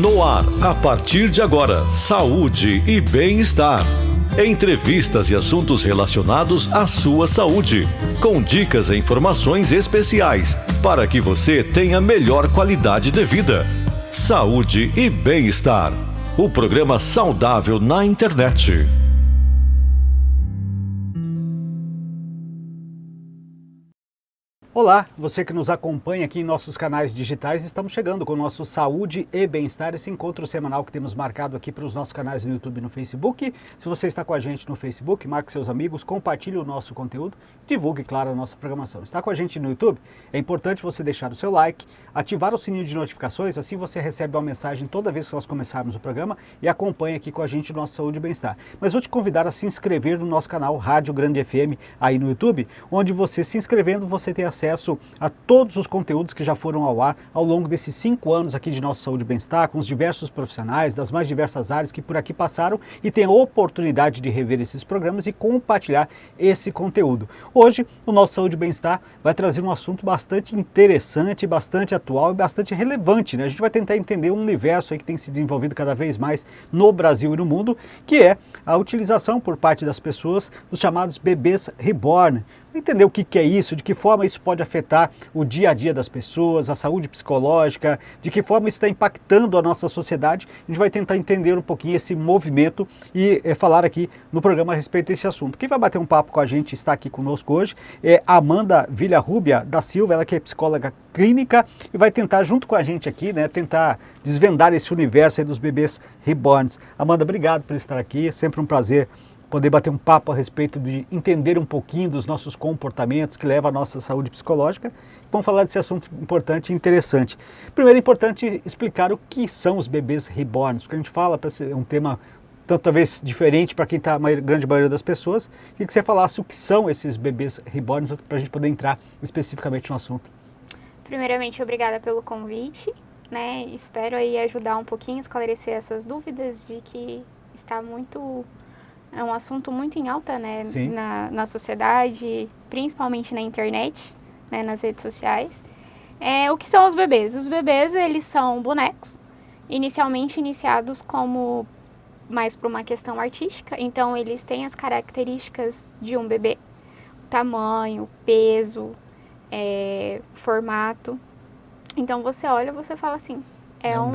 No ar, a partir de agora, saúde e bem-estar. Entrevistas e assuntos relacionados à sua saúde, com dicas e informações especiais para que você tenha melhor qualidade de vida. Saúde e bem-estar. O programa saudável na internet. Olá, você que nos acompanha aqui em nossos canais digitais, estamos chegando com o nosso Saúde e Bem-Estar, esse encontro semanal que temos marcado aqui para os nossos canais no YouTube e no Facebook. Se você está com a gente no Facebook, marque seus amigos, compartilhe o nosso conteúdo, divulgue, claro, a nossa programação. Está com a gente no YouTube? É importante você deixar o seu like, ativar o sininho de notificações, assim você recebe uma mensagem toda vez que nós começarmos o programa e acompanha aqui com a gente o nosso Saúde e Bem-Estar. Mas vou te convidar a se inscrever no nosso canal Rádio Grande FM aí no YouTube, onde você se inscrevendo, você tem acesso a todos os conteúdos que já foram ao ar ao longo desses 5 anos aqui de nosso Saúde e Bem-Estar, com os diversos profissionais das mais diversas áreas que por aqui passaram e tem a oportunidade de rever esses programas e compartilhar esse conteúdo. Hoje, o nosso Saúde e Bem-Estar vai trazer um assunto bastante interessante, bastante atual e bastante relevante, né? A gente vai tentar entender um universo aí que tem se desenvolvido cada vez mais no Brasil e no mundo, que é a utilização por parte das pessoas dos chamados bebês reborn. Entender o que é isso, de que forma isso pode afetar o dia a dia das pessoas, a saúde psicológica, de que forma isso está impactando a nossa sociedade. A gente vai tentar entender um pouquinho esse movimento e falar aqui no programa a respeito desse assunto. Quem vai bater um papo com a gente, está aqui conosco hoje, é Amanda Villarrubia da Silva, ela que é psicóloga clínica e vai tentar junto com a gente aqui, né, tentar desvendar esse universo aí dos bebês reborns. Amanda, obrigado por estar aqui, é sempre um prazer poder bater um papo a respeito de entender um pouquinho dos nossos comportamentos que levam à nossa saúde psicológica. Vamos falar desse assunto importante e interessante. Primeiro é importante explicar o que são os bebês reborns, porque a gente fala, para ser um tema tanto talvez diferente para quem está a grande maioria das pessoas, queria que você falasse o que são esses bebês reborns para a gente poder entrar especificamente no assunto. Primeiramente, obrigada pelo convite, né? Espero aí ajudar um pouquinho, esclarecer essas dúvidas de que é um assunto muito em alta, né, na sociedade, principalmente na internet, né, nas redes sociais. O que são os bebês? Os bebês, eles são bonecos, inicialmente iniciados como mais por uma questão artística, então eles têm as características de um bebê, tamanho, peso, formato. Então você olha e você fala assim, é um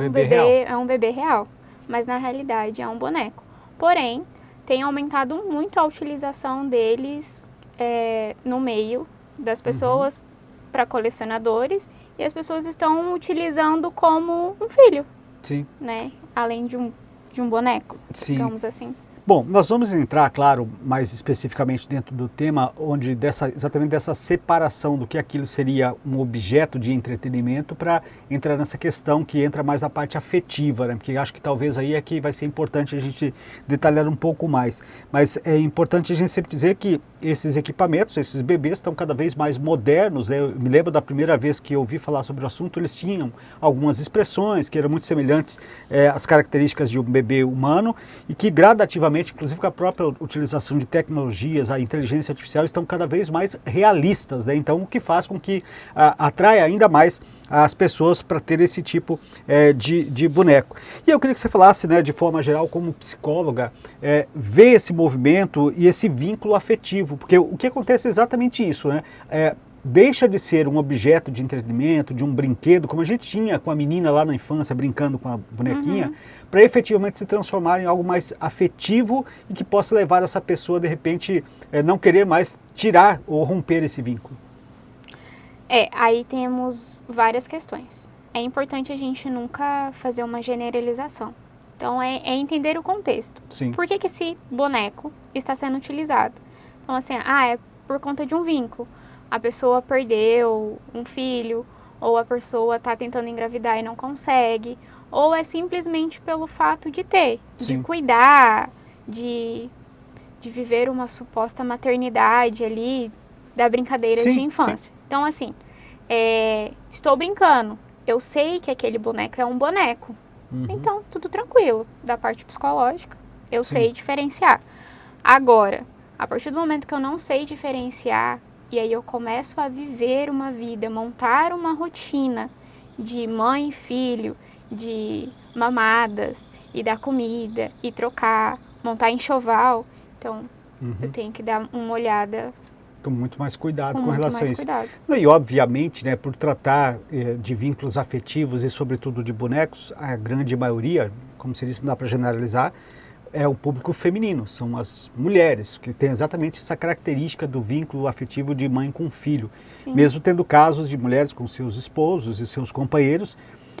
bebê real, mas na realidade é um boneco. Porém, tem aumentado muito a utilização deles no meio das pessoas para colecionadores e as pessoas estão utilizando como um filho, né? Além de um boneco, digamos assim. Bom, nós vamos entrar, claro, mais especificamente dentro do tema, onde exatamente dessa separação do que aquilo seria um objeto de entretenimento para entrar nessa questão que entra mais na parte afetiva, né? Porque acho que talvez aí é que vai ser importante a gente detalhar um pouco mais. Mas é importante a gente sempre dizer que esses equipamentos, esses bebês estão cada vez mais modernos, né? Eu me lembro da primeira vez que eu ouvi falar sobre o assunto, eles tinham algumas expressões que eram muito semelhantes às características de um bebê humano e que gradativamente, inclusive com a própria utilização de tecnologias, a inteligência artificial, estão cada vez mais realistas, né? Então, o que faz com que atrai ainda mais as pessoas para ter esse tipo de boneco. E eu queria que você falasse, né, de forma geral, como psicóloga, ver esse movimento e esse vínculo afetivo, porque o que acontece é exatamente isso, né? Deixa de ser um objeto de entretenimento, de um brinquedo, como a gente tinha com a menina lá na infância, brincando com a bonequinha, para efetivamente se transformar em algo mais afetivo e que possa levar essa pessoa, de repente, não querer mais tirar ou romper esse vínculo. Aí temos várias questões. É importante a gente nunca fazer uma generalização. Então, é entender o contexto. Por que esse boneco está sendo utilizado? Então, assim, é por conta de um vínculo. A pessoa perdeu um filho, ou a pessoa está tentando engravidar e não consegue, ou é simplesmente pelo fato de ter, de cuidar, de viver uma suposta maternidade ali, da brincadeira de infância. Então, assim, estou brincando, eu sei que aquele boneco é um boneco, então tudo tranquilo, da parte psicológica, eu sei diferenciar. Agora, a partir do momento que eu não sei diferenciar, e aí eu começo a viver uma vida, montar uma rotina de mãe e filho, de mamadas, e dar comida, e trocar, montar enxoval. Então, eu tenho que dar uma olhada com muito mais cuidado com com relação a mais isso. cuidado. E obviamente, né, por tratar de vínculos afetivos e sobretudo de bonecos, a grande maioria, como você disse, não dá para generalizar, é o público feminino, são as mulheres, que têm exatamente essa característica do vínculo afetivo de mãe com filho. Sim. Mesmo tendo casos de mulheres com seus esposos e seus companheiros.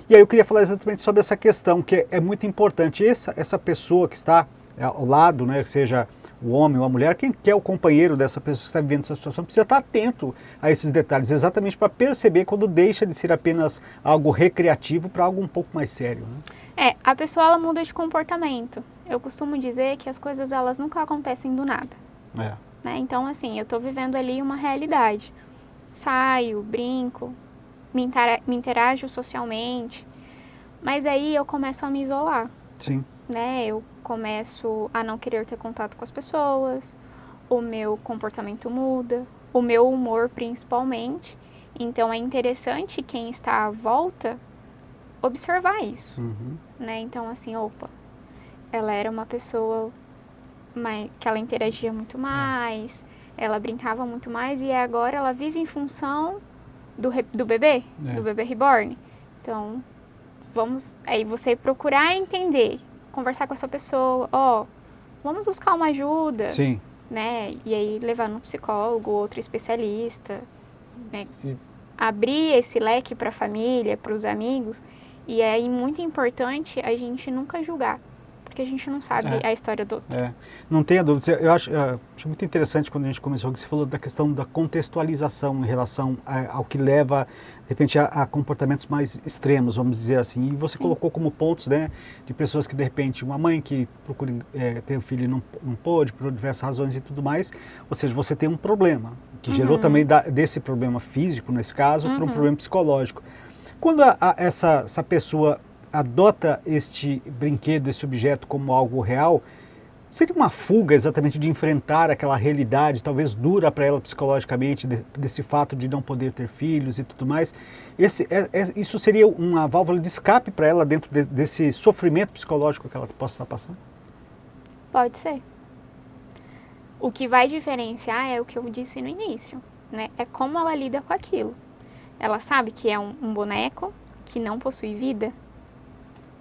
E aí eu queria falar exatamente sobre essa questão, que é muito importante. Essa pessoa que está ao lado, né, que seja o homem ou a mulher, quem é o companheiro dessa pessoa que está vivendo essa situação, precisa estar atento a esses detalhes, exatamente para perceber quando deixa de ser apenas algo recreativo para algo um pouco mais sério. Né? A pessoa ela muda de comportamento. Eu costumo dizer que as coisas elas nunca acontecem do nada. Né? Então, assim, eu estou vivendo ali uma realidade. Saio, brinco, me interajo socialmente, mas aí eu começo a me isolar. Sim. Né? Eu começo a não querer ter contato com as pessoas, o meu comportamento muda, o meu humor principalmente. Então é interessante quem está à volta observar isso. Né? Então assim, ela era uma pessoa que ela interagia muito mais, ela brincava muito mais e agora ela vive em função do bebê reborn. Então aí você procurar entender, conversar com essa pessoa, vamos buscar uma ajuda, Sim. Né? E aí levar no psicólogo, outro especialista, né? Abrir esse leque para a família, para os amigos, e é muito importante a gente nunca julgar, porque a gente não sabe a história do outro. Não tenha dúvida. Eu acho muito interessante quando a gente começou, que você falou da questão da contextualização em relação ao que leva, de repente, a comportamentos mais extremos, vamos dizer assim. E você colocou como pontos, né, de pessoas que, de repente, uma mãe que procura ter um filho e não pôde, por diversas razões e tudo mais. Ou seja, você tem um problema, que gerou também desse problema físico, nesse caso, para um problema psicológico. Quando essa pessoa adota este brinquedo, esse objeto como algo real, seria uma fuga exatamente de enfrentar aquela realidade, talvez dura para ela psicologicamente, desse fato de não poder ter filhos e tudo mais. Isso seria uma válvula de escape para ela dentro desse sofrimento psicológico que ela possa estar passando? Pode ser. O que vai diferenciar é o que eu disse no início, né? É como ela lida com aquilo. Ela sabe que é um boneco que não possui vida?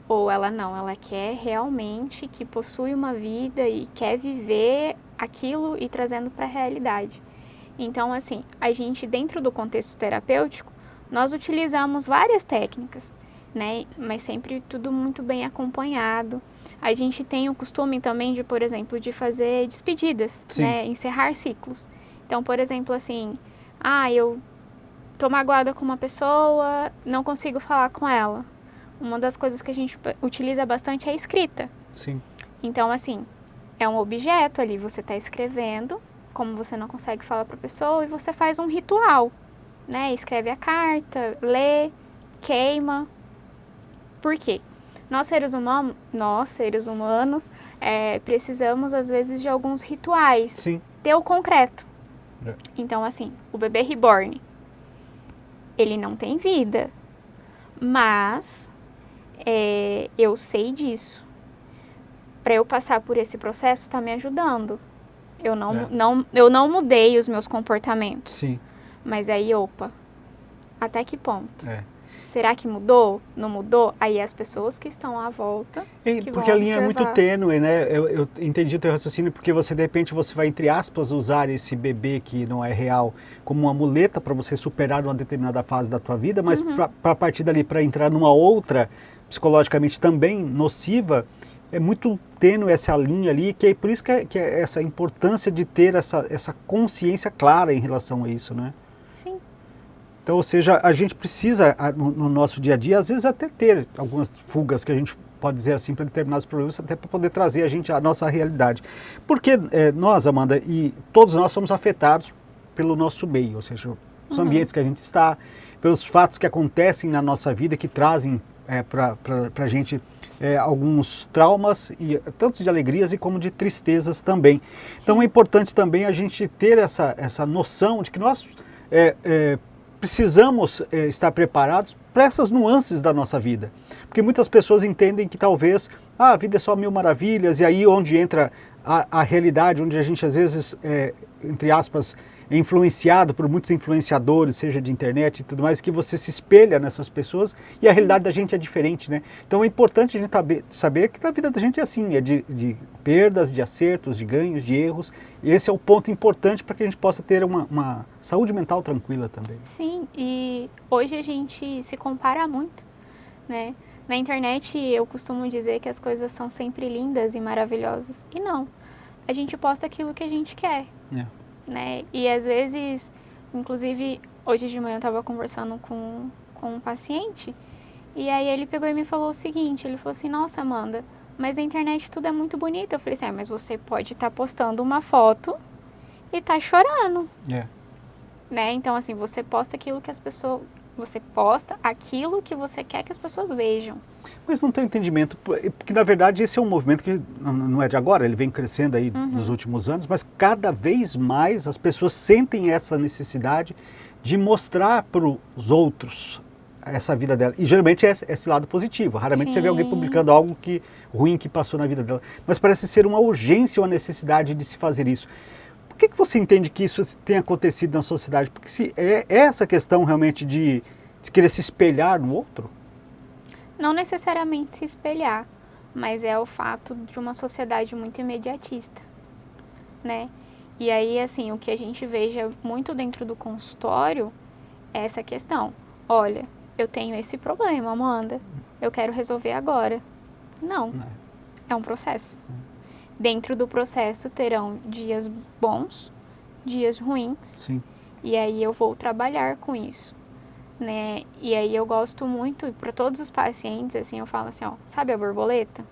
Ou ela quer realmente que possui uma vida e quer viver aquilo e trazendo para a realidade. Então, assim, a gente dentro do contexto terapêutico, nós utilizamos várias técnicas, né? Mas sempre tudo muito bem acompanhado. A gente tem o costume também de, por exemplo, de fazer despedidas, né? Encerrar ciclos. Então, por exemplo, assim, eu tô magoada com uma pessoa, não consigo falar com ela. Uma das coisas que a gente utiliza bastante é a escrita. Sim. Então, assim, é um objeto ali, você está escrevendo, como você não consegue falar para a pessoa, e você faz um ritual, né? Escreve a carta, lê, queima. Por quê? Nós seres humanos, precisamos, às vezes, de alguns rituais. Sim. Ter o concreto. Então, assim, o bebê reborn, ele não tem vida, mas eu sei disso. Para eu passar por esse processo, está me ajudando. Eu não mudei os meus comportamentos. Sim. Mas aí, até que ponto? Será que mudou? Não mudou? Aí as pessoas que estão à volta que porque vão a linha observar. é muito tênue, né? Eu entendi o teu raciocínio, porque você, de repente, você vai, entre aspas, usar esse bebê que não é real como uma muleta para você superar uma determinada fase da tua vida, mas para partir dali, para entrar numa outra, psicologicamente também nociva, é muito tênue essa linha ali, que é por isso que é essa importância de ter essa consciência clara em relação a isso, né? Sim. Então, ou seja, a gente precisa, no nosso dia a dia, às vezes até ter algumas fugas, que a gente pode dizer assim, para determinados problemas, até para poder trazer a gente à nossa realidade. Porque nós, Amanda, e todos nós somos afetados pelo nosso meio, ou seja, os ambientes que a gente está, pelos fatos que acontecem na nossa vida, que trazem para a gente alguns traumas, tanto de alegrias e como de tristezas também. Então é importante também a gente ter essa noção de que nós precisamos estar preparados para essas nuances da nossa vida. Porque muitas pessoas entendem que talvez a vida é só mil maravilhas, e aí onde entra a realidade, onde a gente às vezes, entre aspas, é influenciado por muitos influenciadores, seja de internet e tudo mais, que você se espelha nessas pessoas e a realidade da gente é diferente, né? Então é importante a gente saber que a vida da gente é assim, é de perdas, de acertos, de ganhos, de erros. E esse é o ponto importante para que a gente possa ter uma saúde mental tranquila também. Sim, e hoje a gente se compara muito, né? Na internet eu costumo dizer que as coisas são sempre lindas e maravilhosas. E não, a gente posta aquilo que a gente quer. Né? E às vezes, inclusive, hoje de manhã eu estava conversando com um paciente, e aí ele pegou e me falou o seguinte, ele falou assim, nossa, Amanda, mas na internet tudo é muito bonito. Eu falei assim, mas você pode estar postando uma foto e tá chorando. Né? Então, assim, você posta aquilo que as pessoas... Você posta aquilo que você quer que as pessoas vejam. Mas não tem entendimento, porque na verdade esse é um movimento que não é de agora, ele vem crescendo aí nos últimos anos, mas cada vez mais as pessoas sentem essa necessidade de mostrar para os outros essa vida dela. E geralmente é esse lado positivo, raramente você vê alguém publicando algo ruim que passou na vida dela. Mas parece ser uma urgência ou uma necessidade de se fazer isso. Por que você entende que isso tem acontecido na sociedade? Porque se é essa questão realmente de querer se espelhar no outro? Não necessariamente se espelhar, mas é o fato de uma sociedade muito imediatista, né? E aí, assim, o que a gente veja muito dentro do consultório é essa questão. Olha, eu tenho esse problema, Amanda, eu quero resolver agora. Não, é um processo. Dentro do processo terão dias bons, dias ruins. Sim. E aí eu vou trabalhar com isso, né? E aí eu gosto muito, para todos os pacientes, assim, eu falo assim, ó, sabe a borboleta?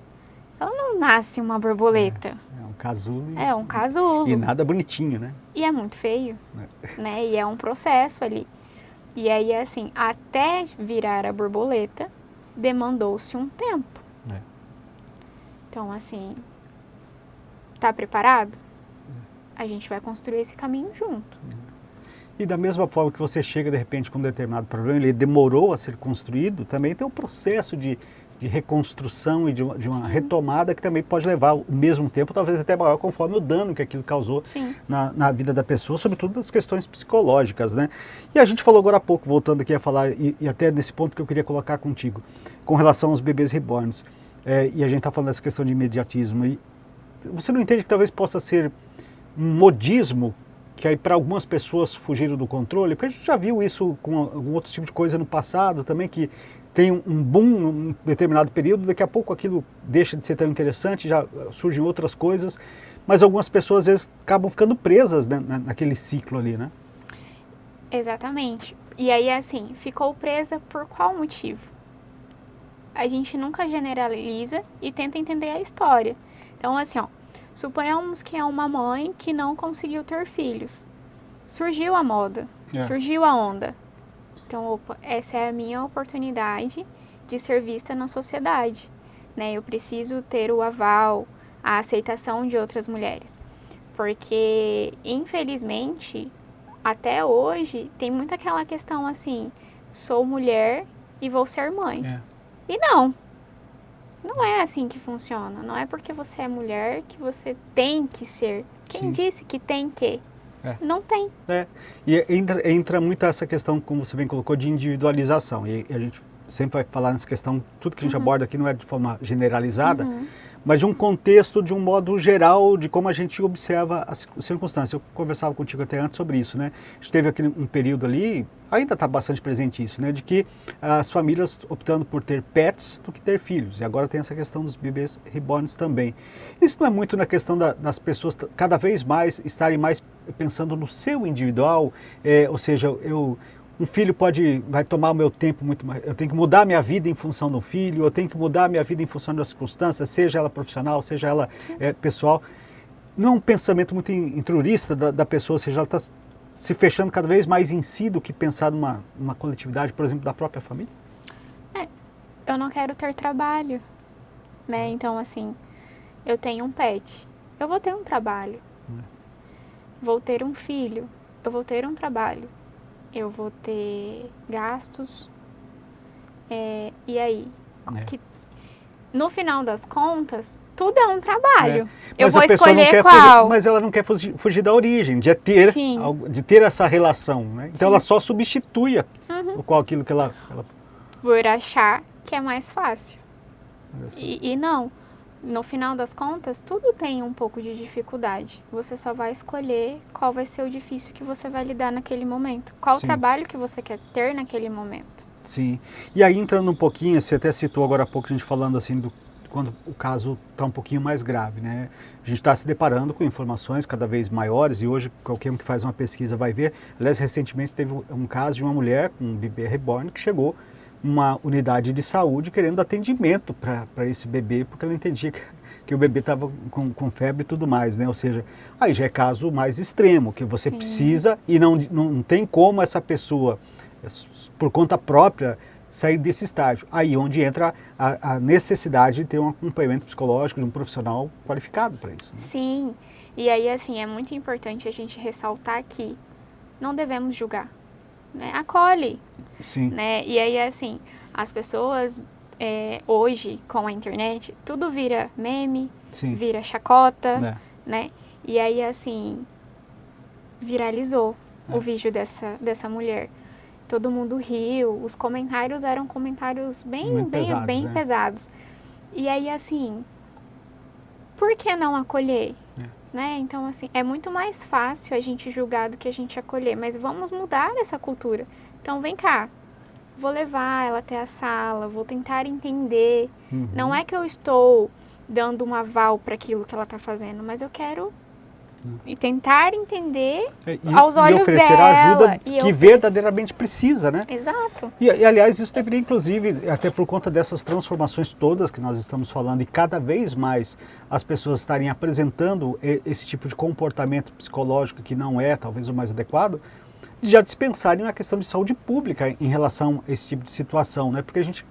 Ela não nasce uma borboleta. É um casulo. É um casulo. E nada bonitinho, né? E é muito feio, né? E é um processo ali. E aí, assim, até virar a borboleta, demandou-se um tempo. Então, assim... Tá preparado? A gente vai construir esse caminho junto. E da mesma forma que você chega de repente com um determinado problema, ele demorou a ser construído, também tem um processo de reconstrução e de uma retomada que também pode levar o mesmo tempo, talvez até maior, conforme o dano que aquilo causou na vida da pessoa, sobretudo das questões psicológicas, né? E a gente falou agora há pouco, voltando aqui a falar, e até nesse ponto que eu queria colocar contigo, com relação aos bebês reborns, e a gente está falando dessa questão de imediatismo, e você não entende que talvez possa ser um modismo que aí para algumas pessoas fugiram do controle? Porque a gente já viu isso com algum outro tipo de coisa no passado também, que tem um boom num determinado período, daqui a pouco aquilo deixa de ser tão interessante, já surgem outras coisas, mas algumas pessoas às vezes acabam ficando presas, né, naquele ciclo ali, né? Exatamente. E aí, assim, ficou presa por qual motivo? A gente nunca generaliza e tenta entender a história. Então, assim, ó, suponhamos que é uma mãe que não conseguiu ter filhos. Surgiu a moda, surgiu a onda. Então, opa, essa é a minha oportunidade de ser vista na sociedade, né? Eu preciso ter o aval, a aceitação de outras mulheres. Porque, infelizmente, até hoje, tem muito aquela questão assim, sou mulher e vou ser mãe. E não é assim que funciona. Não é porque você é mulher que você tem que ser. Quem disse que tem que? Não tem. E entra muito essa questão, como você bem colocou, de individualização. E a gente sempre vai falar nessa questão, tudo que a gente aborda aqui não é de forma generalizada, mas de um contexto, de um modo geral, de como a gente observa as circunstâncias. Eu conversava contigo até antes sobre isso, né? A gente teve aqui um período ali, ainda está bastante presente isso, né? De que as famílias optando por ter pets do que ter filhos. E agora tem essa questão dos bebês reborns também. Isso não é muito na questão das pessoas cada vez mais estarem mais pensando no seu individual, ou seja, um filho vai tomar o meu tempo muito mais, eu tenho que mudar a minha vida em função do filho, eu tenho que mudar a minha vida em função das circunstâncias, seja ela profissional, seja ela pessoal. Não é um pensamento muito intrurista da pessoa, ou seja, ela está se fechando cada vez mais em si do que pensar numa coletividade, por exemplo, da própria família? Eu não quero ter trabalho, né? Então, assim, eu tenho um pet, eu vou ter um trabalho. Vou ter um filho, eu vou ter um trabalho. Eu vou ter gastos. E aí, que no final das contas, tudo é um trabalho. Eu vou escolher qual. Mas ela não quer fugir da origem, de ter essa relação, né? Então ela só substitui aquilo que ela... Por achar que é mais fácil. E não. No final das contas, tudo tem um pouco de dificuldade. Você só vai escolher qual vai ser o difícil que você vai lidar naquele momento. Qual o trabalho que você quer ter naquele momento. Sim. E aí, entrando um pouquinho, você até citou agora há pouco, a gente falando assim, quando o caso está um pouquinho mais grave, né? A gente está se deparando com informações cada vez maiores e hoje qualquer um que faz uma pesquisa vai ver. Aliás, recentemente teve um caso de uma mulher com um bebê reborn que chegou uma unidade de saúde querendo atendimento para esse bebê, porque ela entendia que o bebê estava com febre e tudo mais, né? Ou seja, aí já é caso mais extremo, que você precisa e não tem como essa pessoa, por conta própria, sair desse estágio. Aí onde entra a necessidade de ter um acompanhamento psicológico de um profissional qualificado para isso. Né? Sim, e aí assim, é muito importante a gente ressaltar que não devemos julgar, né? Acolhe. Sim. Né? E aí, assim, as pessoas, hoje, com a internet, tudo vira meme, vira chacota, né? E aí, assim, viralizou o vídeo dessa mulher. Todo mundo riu, os comentários eram comentários bem pesados. E aí, assim, por que não acolher? Né? Então, assim, é muito mais fácil a gente julgar do que a gente acolher, mas vamos mudar essa cultura. Então, vem cá, vou levar ela até a sala, vou tentar entender. Não é que eu estou dando um aval para aquilo que ela está fazendo, mas eu quero tentar entender aos olhos oferecer dela. A ajuda que verdadeiramente precisa, né? Exato. E, aliás, isso deveria, inclusive, até por conta dessas transformações todas que nós estamos falando e cada vez mais as pessoas estarem apresentando esse tipo de comportamento psicológico que não é, talvez, o mais adequado, já dispensarem a questão de saúde pública em relação a esse tipo de situação, né? Porque a gente,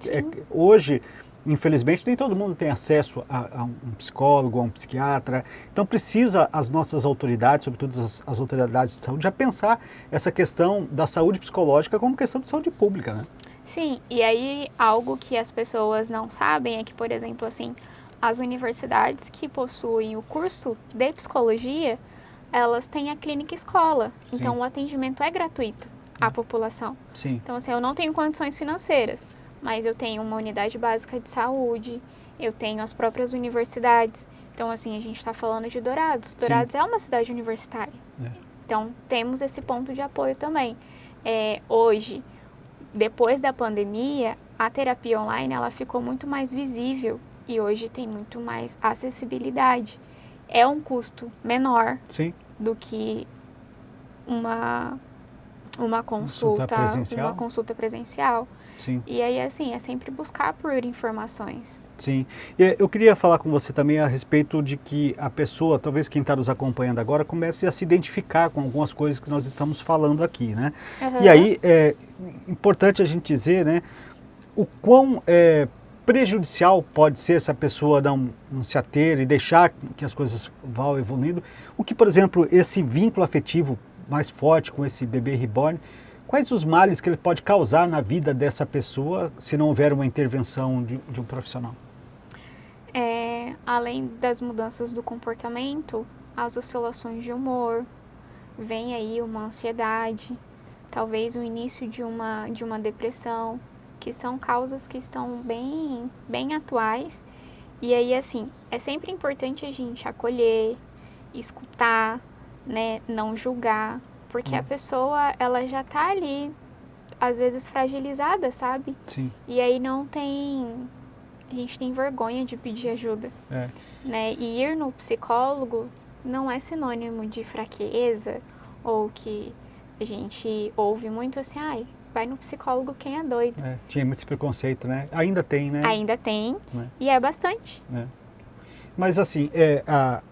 hoje, infelizmente, nem todo mundo tem acesso a um psicólogo, a um psiquiatra. Então precisa as nossas autoridades, sobretudo as autoridades de saúde, já pensar essa questão da saúde psicológica como questão de saúde pública, né? Sim, e aí algo que as pessoas não sabem é que, por exemplo, assim, as universidades que possuem o curso de psicologia, elas têm a clínica escola. Então o atendimento é gratuito à população. Então, assim, eu não tenho condições financeiras, mas eu tenho uma unidade básica de saúde, eu tenho as próprias universidades. Então, assim, a gente está falando de Dourados. Dourados é uma cidade universitária. Então, temos esse ponto de apoio também. Hoje, depois da pandemia, a terapia online ela ficou muito mais visível e hoje tem muito mais acessibilidade. É um custo menor do que uma consulta presencial. E aí, assim, é sempre buscar por informações. Sim. Eu queria falar com você também a respeito de que a pessoa, talvez quem está nos acompanhando agora, comece a se identificar com algumas coisas que nós estamos falando aqui, né? E aí, é importante a gente dizer, né, o quão prejudicial pode ser se a pessoa não se ater e deixar que as coisas vão evoluindo. O que, por exemplo, esse vínculo afetivo mais forte com esse bebê reborn, quais os males que ele pode causar na vida dessa pessoa se não houver uma intervenção de um profissional? Além das mudanças do comportamento, as oscilações de humor, vem aí uma ansiedade, talvez o início de uma depressão, que são causas que estão bem atuais. E aí, assim, é sempre importante a gente acolher, escutar, né, não julgar, porque a pessoa, ela já tá ali, às vezes, fragilizada, sabe? E aí a gente tem vergonha de pedir ajuda, né? E ir no psicólogo não é sinônimo de fraqueza, ou que a gente ouve muito assim, vai no psicólogo quem é doido. Tinha muito esse preconceito, né? Ainda tem, né? Ainda tem, e é bastante. Mas assim,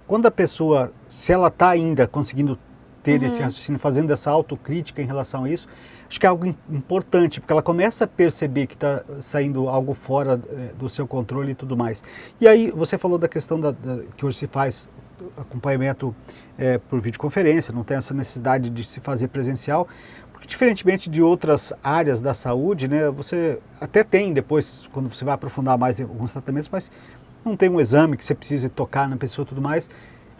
quando a pessoa, se ela está ainda conseguindo ter esse raciocínio, fazendo essa autocrítica em relação a isso, acho que é algo importante, porque ela começa a perceber que está saindo algo fora do seu controle e tudo mais. E aí, você falou da questão que hoje se faz acompanhamento por videoconferência, não tem essa necessidade de se fazer presencial, Porque diferentemente de outras áreas da saúde, né, você até tem depois, quando você vai aprofundar mais em alguns tratamentos, mas não tem um exame que você precise tocar na pessoa e tudo mais,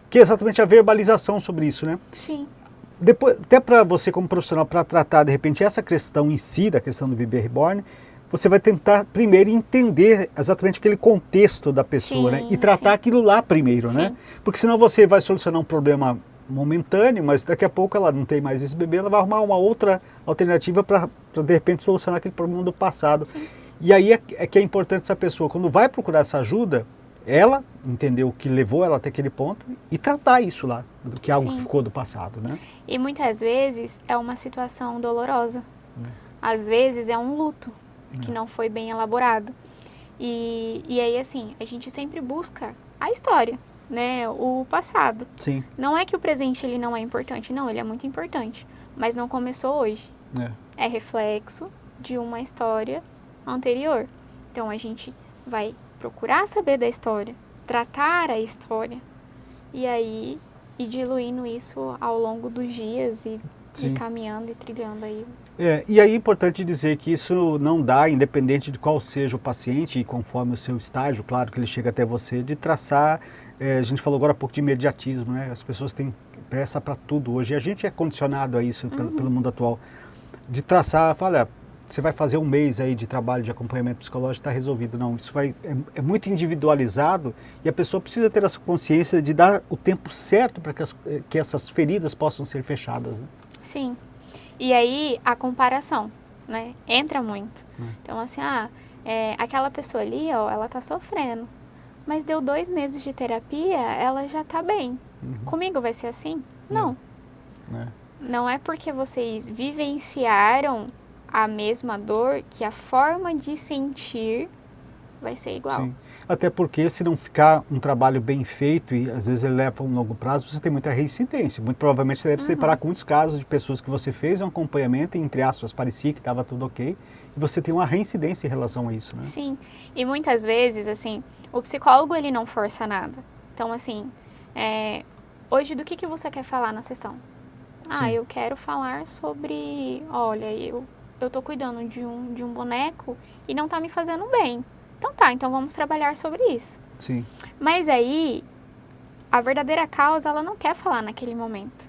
que é exatamente a verbalização sobre isso, né? Sim. Depois, até para você como profissional, para tratar de repente essa questão em si, da questão do bebê reborn, você vai tentar primeiro entender exatamente aquele contexto da pessoa, né? E tratar aquilo lá primeiro, né? Porque senão você vai solucionar um problema momentâneo, mas daqui a pouco ela não tem mais esse bebê, ela vai arrumar uma outra alternativa para de repente solucionar aquele problema do passado. Sim. E aí é que é importante essa pessoa, quando vai procurar essa ajuda, ela entender o que levou ela até aquele ponto e tratar isso lá, do que algo que ficou do passado, né? E muitas vezes é uma situação dolorosa. Às vezes é um luto que não foi bem elaborado. E aí, assim, a gente sempre busca a história, né? O passado. Sim. Não é que o presente ele não é importante, não, ele é muito importante. Mas não começou hoje. É reflexo de uma história anterior. Então a gente vai procurar saber da história, tratar a história e aí ir diluindo isso ao longo dos dias e caminhando e trilhando aí. E aí é importante dizer que isso não dá, independente de qual seja o paciente e conforme o seu estágio, claro que ele chega até você, de traçar, a gente falou agora há pouco de imediatismo, né? As pessoas têm pressa para tudo hoje e a gente é condicionado a isso pelo mundo atual, de traçar, olha, você vai fazer um mês aí de trabalho de acompanhamento psicológico, está resolvido. Não, isso é muito individualizado e a pessoa precisa ter essa consciência de dar o tempo certo para que essas feridas possam ser fechadas. Né? Sim. E aí a comparação, né, entra muito. Então assim, aquela pessoa ali, ó, ela está sofrendo, mas deu 2 meses de terapia, ela já está bem. Comigo vai ser assim? Não. Não é porque vocês vivenciaram a mesma dor que a forma de sentir vai ser igual. Sim. Até porque se não ficar um trabalho bem feito e às vezes ele leva a um longo prazo, você tem muita reincidência. Muito provavelmente você deve se deparar com muitos casos de pessoas que você fez um acompanhamento e, entre aspas, parecia que estava tudo ok, e você tem uma reincidência em relação a isso, né? Sim. E muitas vezes, assim, o psicólogo ele não força nada. Então, assim, hoje do que você quer falar na sessão? Eu quero falar sobre, olha, eu tô cuidando de um boneco e não tá me fazendo bem. Então vamos trabalhar sobre isso. Sim. Mas aí, a verdadeira causa, ela não quer falar naquele momento.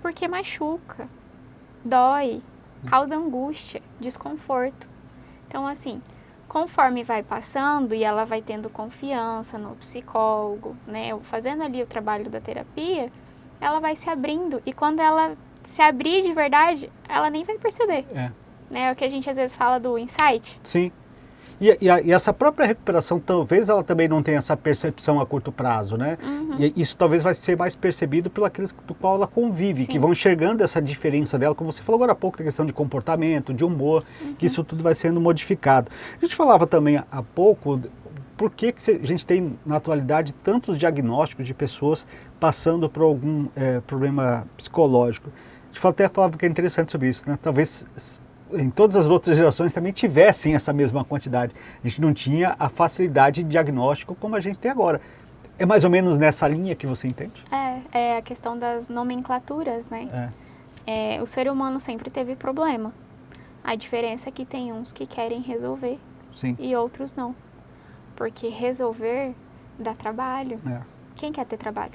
Porque machuca, dói, causa angústia, desconforto. Então, assim, conforme vai passando e ela vai tendo confiança no psicólogo, né, fazendo ali o trabalho da terapia, ela vai se abrindo. E quando ela se abrir de verdade, ela nem vai perceber. Né? É o que a gente às vezes fala do insight. Sim. E essa própria recuperação, talvez ela também não tenha essa percepção a curto prazo, né? E isso talvez vai ser mais percebido por aqueles do qual ela convive, que vão enxergando essa diferença dela, como você falou agora há pouco, da questão de comportamento, de humor, que isso tudo vai sendo modificado. A gente falava também há pouco, por que a gente tem na atualidade tantos diagnósticos de pessoas passando por algum problema psicológico. A gente até falava que é interessante sobre isso, né? Talvez em todas as outras gerações também tivessem essa mesma quantidade. A gente não tinha a facilidade de diagnóstico como a gente tem agora. É mais ou menos nessa linha que você entende? É a questão das nomenclaturas, né? O ser humano sempre teve problema. A diferença é que tem uns que querem resolver e outros não. Porque resolver dá trabalho. Quem quer ter trabalho?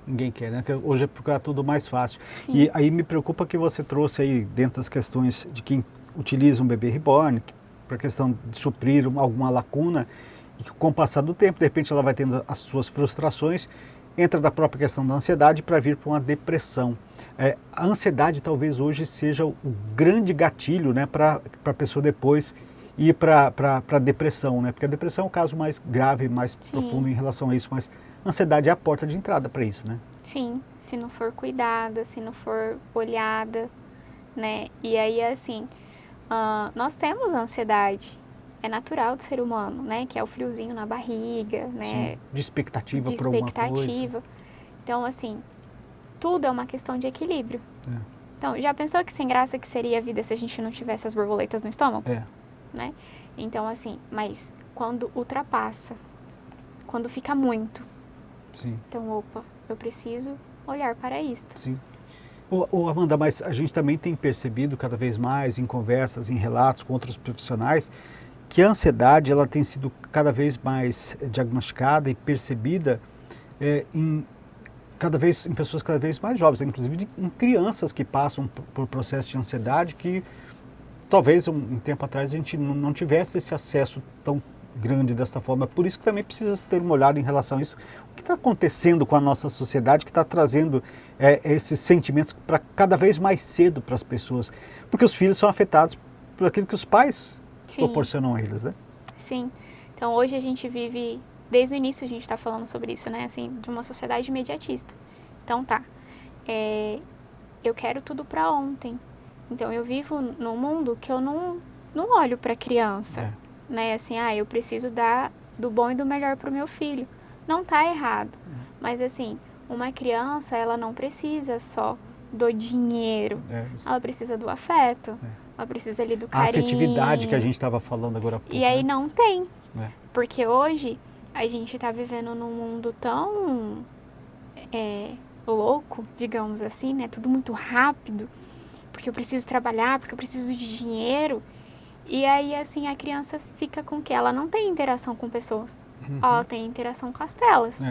Ninguém quer, né? Hoje é procurar tudo mais fácil. E aí me preocupa que você trouxe aí, dentro das questões de quem utiliza um bebê reborn, para a questão de suprir alguma lacuna, e que com o passar do tempo, de repente ela vai tendo as suas frustrações, entra da própria questão da ansiedade para vir para uma depressão. A ansiedade talvez hoje seja o grande gatilho, né, para a pessoa depois ir para a depressão, né? Porque a depressão é o caso mais grave, mais profundo em relação a isso, mas a ansiedade é a porta de entrada para isso, né? Sim, se não for cuidada, se não for olhada, né? E aí, assim, nós temos ansiedade, é natural do ser humano, né? Que é o friozinho na barriga, né? Sim, de expectativa por alguma coisa. Então, assim, tudo é uma questão de equilíbrio. Então, já pensou que sem graça que seria a vida se a gente não tivesse as borboletas no estômago? Né? Então, assim, mas quando ultrapassa, quando fica muito, então, opa, eu preciso olhar para isto. Sim. Amanda, mas a gente também tem percebido cada vez mais em conversas, em relatos com outros profissionais, que a ansiedade ela tem sido cada vez mais diagnosticada e percebida em pessoas cada vez mais jovens, inclusive em crianças que passam por processo de ansiedade que talvez um tempo atrás a gente não tivesse esse acesso tão grande desta forma. Por isso que também precisa ter uma olhada em relação a isso. O que está acontecendo com a nossa sociedade que está trazendo esses sentimentos para cada vez mais cedo para as pessoas? Porque os filhos são afetados por aquilo que os pais proporcionam a eles, né? Sim. Então hoje a gente vive, desde o início a gente está falando sobre isso, né? Assim, de uma sociedade imediatista. Então eu quero tudo para ontem. Então eu vivo num mundo que eu não olho para a criança. Né, assim, eu preciso dar do bom e do melhor para o meu filho. Não está errado, mas assim, uma criança, ela não precisa só do dinheiro, ela precisa do afeto, ela precisa ali do carinho. A afetividade que a gente estava falando agora há pouco. E aí não tem, porque hoje a gente está vivendo num mundo tão louco, digamos assim, né, tudo muito rápido, porque eu preciso trabalhar, porque eu preciso de dinheiro. E aí, assim, a criança fica com o quê? Ela não tem interação com pessoas. Ela tem interação com as telas.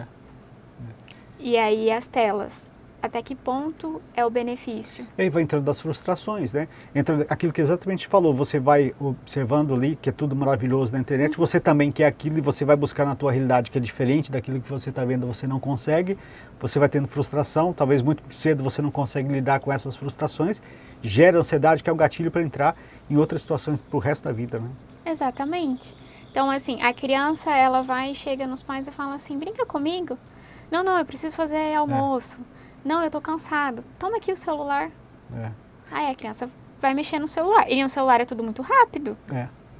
E aí, as telas, até que ponto é o benefício? E aí vai entrando das frustrações, né? Entra aquilo que exatamente falou, você vai observando ali que é tudo maravilhoso na internet, você também quer aquilo e você vai buscar na tua realidade que é diferente daquilo que você está vendo, você não consegue, você vai tendo frustração, talvez muito cedo você não consegue lidar com essas frustrações, gera ansiedade, que é o gatilho para entrar em outras situações pro resto da vida, né? Exatamente. Então, assim, a criança, ela vai, chega nos pais e fala assim, brinca comigo. Não, eu preciso fazer almoço. Não, eu tô cansado. Toma aqui o celular. Aí a criança vai mexer no celular. E no celular é tudo muito rápido.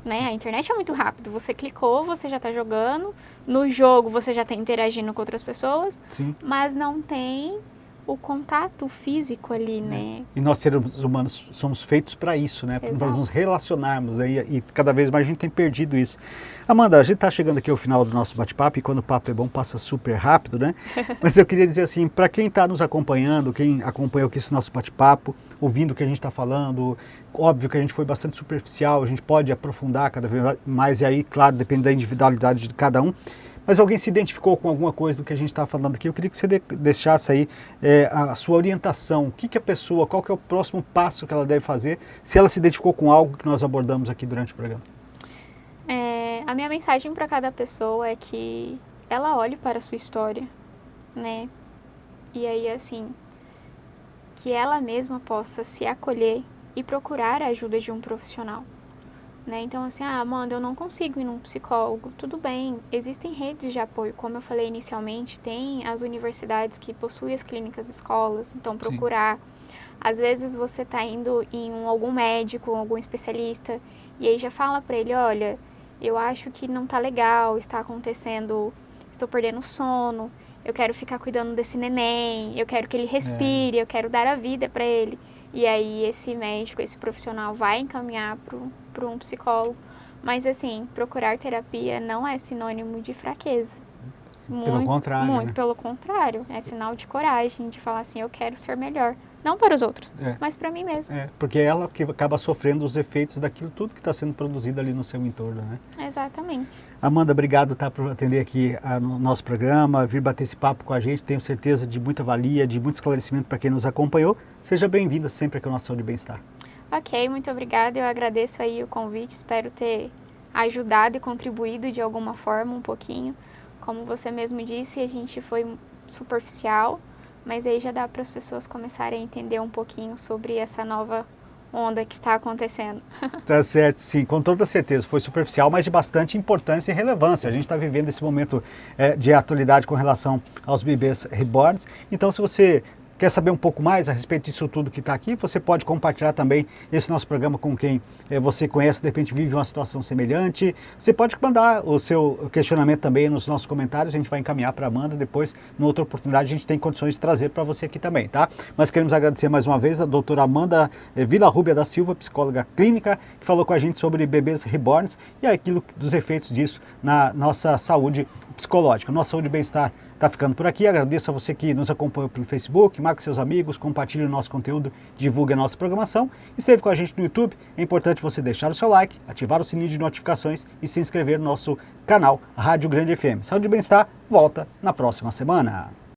Né? A internet é muito rápido. Você clicou, você já tá jogando. No jogo, você já tá interagindo com outras pessoas. Sim. Mas não tem o contato físico ali, né? E nós, seres humanos, somos feitos para isso, né? Para nos relacionarmos, né? E cada vez mais a gente tem perdido isso. Amanda, a gente está chegando aqui ao final do nosso bate-papo, e quando o papo é bom, passa super rápido, né? Mas eu queria dizer assim, para quem está nos acompanhando, quem acompanhou aqui esse nosso bate-papo, ouvindo o que a gente está falando, óbvio que a gente foi bastante superficial, a gente pode aprofundar cada vez mais, e aí, claro, depende da individualidade de cada um. Mas alguém se identificou com alguma coisa do que a gente está falando aqui? Eu queria que você deixasse aí a sua orientação. O que a pessoa, qual que é o próximo passo que ela deve fazer, se ela se identificou com algo que nós abordamos aqui durante o programa? A minha mensagem para cada pessoa é que ela olhe para a sua história, né? E aí, assim, que ela mesma possa se acolher e procurar a ajuda de um profissional. Né? Então, assim, Amanda, eu não consigo ir num psicólogo. Tudo bem, existem redes de apoio, como eu falei inicialmente, tem as universidades que possuem as clínicas escolas, então procurar. Sim. Às vezes você está indo em algum médico, algum especialista, e aí já fala para ele, olha, eu acho que não tá legal, está acontecendo, estou perdendo sono, eu quero ficar cuidando desse neném, eu quero que ele respire, eu quero dar a vida para ele. E aí esse médico, esse profissional vai encaminhar para um psicólogo. Mas assim, procurar terapia não é sinônimo de fraqueza. Pelo contrário. Muito pelo contrário. É sinal de coragem, de falar assim, eu quero ser melhor. Não para os outros, mas para mim mesmo. Porque ela que acaba sofrendo os efeitos daquilo tudo que está sendo produzido ali no seu entorno, né? Exatamente. Amanda, obrigado por atender aqui no nosso programa, vir bater esse papo com a gente. Tenho certeza de muita valia, de muito esclarecimento para quem nos acompanhou. Seja bem-vinda sempre aqui ao nosso Saúde e Bem-Estar. Ok, muito obrigada. Eu agradeço aí o convite. Espero ter ajudado e contribuído de alguma forma um pouquinho. Como você mesmo disse, a gente foi superficial, mas aí já dá para as pessoas começarem a entender um pouquinho sobre essa nova onda que está acontecendo. Tá certo, sim, com toda certeza. Foi superficial, mas de bastante importância e relevância. A gente está vivendo esse momento de atualidade com relação aos bebês reborns. Então, se você quer saber um pouco mais a respeito disso tudo que está aqui, você pode compartilhar também esse nosso programa com quem você conhece, de repente vive uma situação semelhante. Você pode mandar o seu questionamento também nos nossos comentários, a gente vai encaminhar para a Amanda, depois, numa outra oportunidade, a gente tem condições de trazer para você aqui também, tá? Mas queremos agradecer mais uma vez a doutora Amanda Villarrubia da Silva, psicóloga clínica, que falou com a gente sobre bebês reborns e aquilo dos efeitos disso na nossa saúde psicológica. Nossa Saúde e Bem-Estar está ficando por aqui. Agradeço a você que nos acompanhou pelo Facebook, marque seus amigos, compartilhe o nosso conteúdo, divulgue a nossa programação. Esteve com a gente no YouTube, é importante você deixar o seu like, ativar o sininho de notificações e se inscrever no nosso canal Rádio Grande FM. Saúde e Bem-Estar volta na próxima semana.